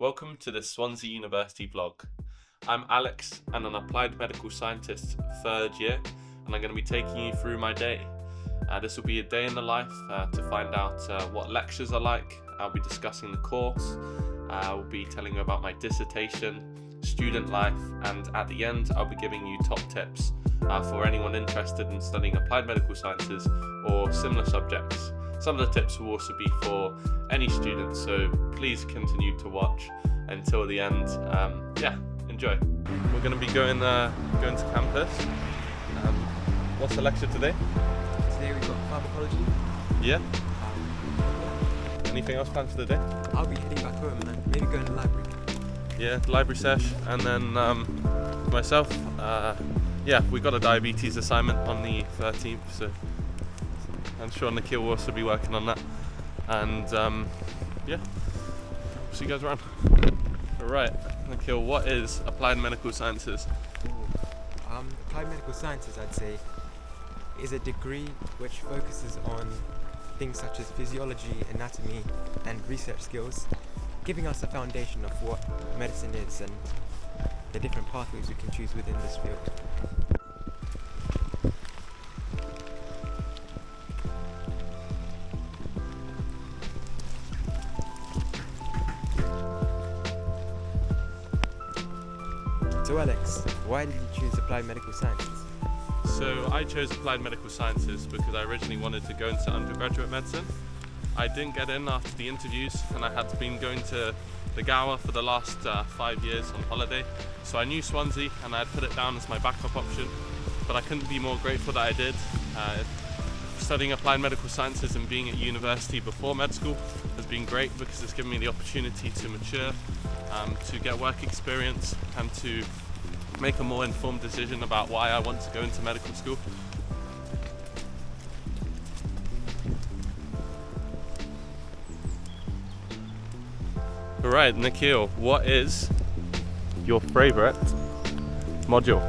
Welcome to the Swansea University vlog. I'm Alex and an applied medical scientist third year, and I'm going to be taking you through my day. This will be a day in the life to find out what lectures are like. I'll be discussing the course, I'll be telling you about my dissertation, student life, and at the end I'll be giving you top tips for anyone interested in studying applied medical sciences or similar subjects. Some of the tips will also be for any student, so please continue to watch until the end. Enjoy. We're going to be going to campus. What's the lecture today? Today we've got pharmacology. Yeah. Anything else planned for the day? I'll be heading back home and then maybe going to the library. Yeah, library sesh, and then myself. We got a diabetes assignment on the 13th, so I'm sure Nikhil will also be working on that. And see you guys around. Alright, Nikhil, what is applied medical sciences? Applied medical sciences, I'd say, is a degree which focuses on things such as physiology, anatomy, and research skills, giving us a foundation of what medicine is and the different pathways we can choose within this field. So Alex, why did you choose applied medical sciences? So I chose applied medical sciences because I originally wanted to go into undergraduate medicine. I didn't get in after the interviews, and I had been going to the Gower for the last 5 years on holiday. So I knew Swansea and I had put it down as my backup option, but I couldn't be more grateful that I did. Studying applied medical sciences and being at university before med school has been great because it's given me the opportunity to mature, to get work experience, and to make a more informed decision about why I want to go into medical school. Alright, Nikhil, what is your favourite module?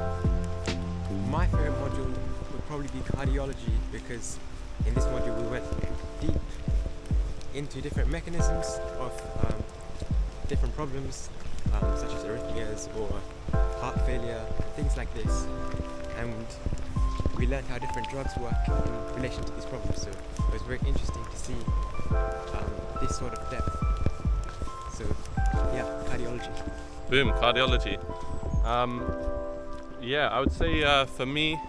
My favourite module would probably be cardiology, because in this module we went deep into different mechanisms of different problems, such as arrhythmias or heart failure, things like this, and we learned how different drugs work in relation to these problems, so it was very interesting to see this sort of depth. So yeah, cardiology. Boom, cardiology. I would say for me,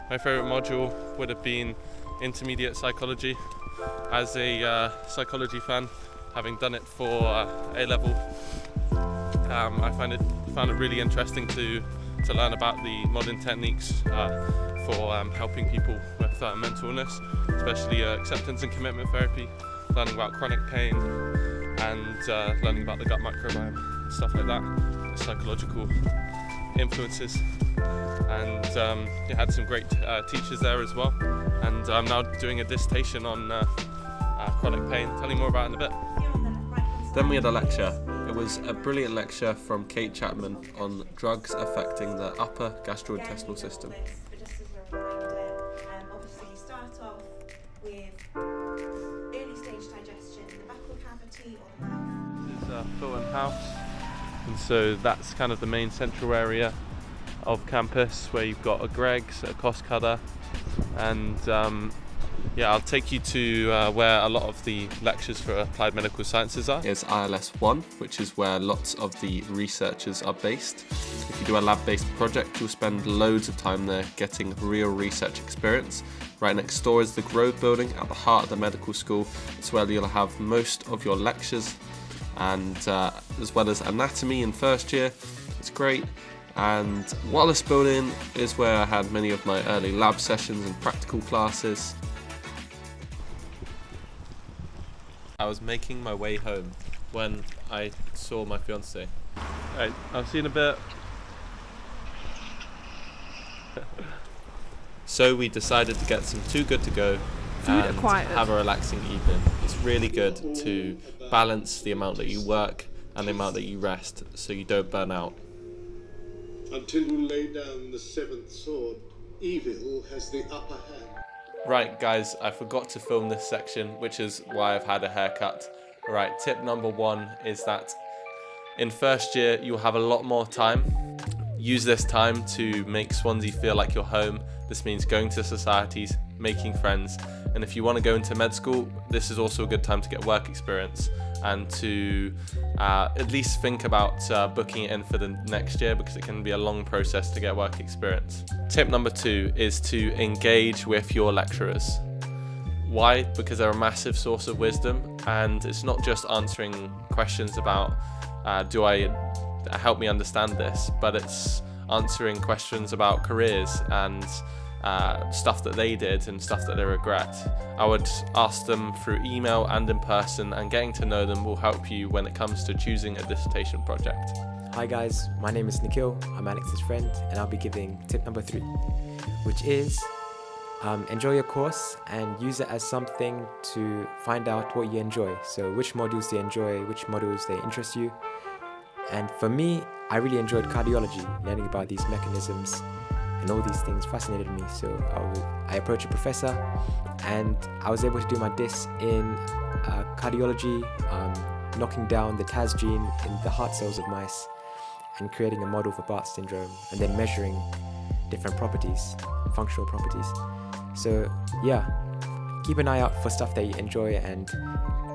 my favourite module would have been intermediate psychology. As a psychology fan, having done it for A-level, I found it really interesting to learn about the modern techniques for helping people with mental illness, especially acceptance and commitment therapy, learning about chronic pain, and learning about the gut microbiome and stuff like that, the psychological influences. And had some great teachers there as well. And I'm now doing a dissertation on chronic pain. Tell you more about it in a bit. Then we had a lecture. It was a brilliant lecture from Kate Chapman on drugs affecting the upper gastrointestinal system. Just as a reminder, obviously you start off with early stage digestion in the buccal cavity or the mouth. This is Fulham House, and so that's kind of the main central area of campus where you've got a Greg's, a cost cutter, and I'll take you to where a lot of the lectures for applied medical sciences are. It's ILS 1, which is where lots of the researchers are based. If you do a lab-based project, you'll spend loads of time there getting real research experience. Right next door is the Grove building at the heart of the medical school. It's where you'll have most of your lectures, and as well as anatomy in first year. It's great. And Wallace building is where I had many of my early lab sessions and practical classes. I was making my way home when I saw my fiancée. Alright, I'll see you in a bit. So we decided to get some Too Good To Go and have a relaxing evening. It's really good to balance the amount that you work and the amount that you rest so you don't burn out. Until you lay down the seventh sword, evil has the upper hand. Right guys, I forgot to film this section, which is why I've had a haircut. Right, tip number 1 is that In first year, you'll have a lot more time. Use this time to make Swansea feel like your home. This means going to societies, making friends, and if you want to go into med school, this is also a good time to get work experience and to at least think about booking it in for the next year, because it can be a long process to get work experience. Tip number 2 is to engage with your lecturers. Why? Because they're a massive source of wisdom, and it's not just answering questions about help me understand this, but it's answering questions about careers and stuff that they did and stuff that they regret. I would ask them through email and in person, and getting to know them will help you when it comes to choosing a dissertation project. Hi guys, my name is Nikhil, I'm Alex's friend, and I'll be giving tip number 3, which is enjoy your course and use it as something to find out what you enjoy. So which modules do you enjoy, which modules they interest you. And for me, I really enjoyed cardiology. Learning about these mechanisms and all these things fascinated me. So I approached a professor and I was able to do my diss in cardiology, knocking down the TAS gene in the heart cells of mice and creating a model for Bart's syndrome, and then measuring different properties, functional properties. So yeah, keep an eye out for stuff that you enjoy and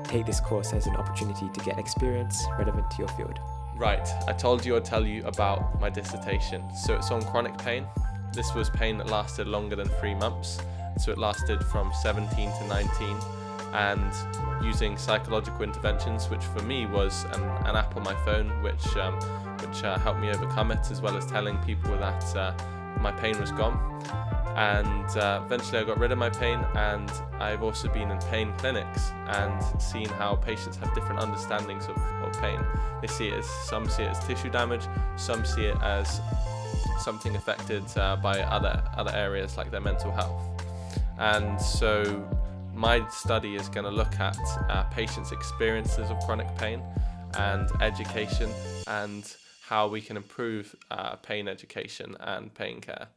take this course as an opportunity to get experience relevant to your field. Right, I told you I'd tell you about my dissertation. So it's on chronic pain. This was pain that lasted longer than 3 months. So it lasted from 17 to 19, and using psychological interventions, which for me was an app on my phone, which helped me overcome it, as well as telling people that my pain was gone. And eventually I got rid of my pain, and I've also been in pain clinics and seen how patients have different understandings of pain. Some see it as tissue damage, some see it as something affected by other areas like their mental health. And so my study is going to look at patients' experiences of chronic pain and education, and how we can improve pain education and pain care.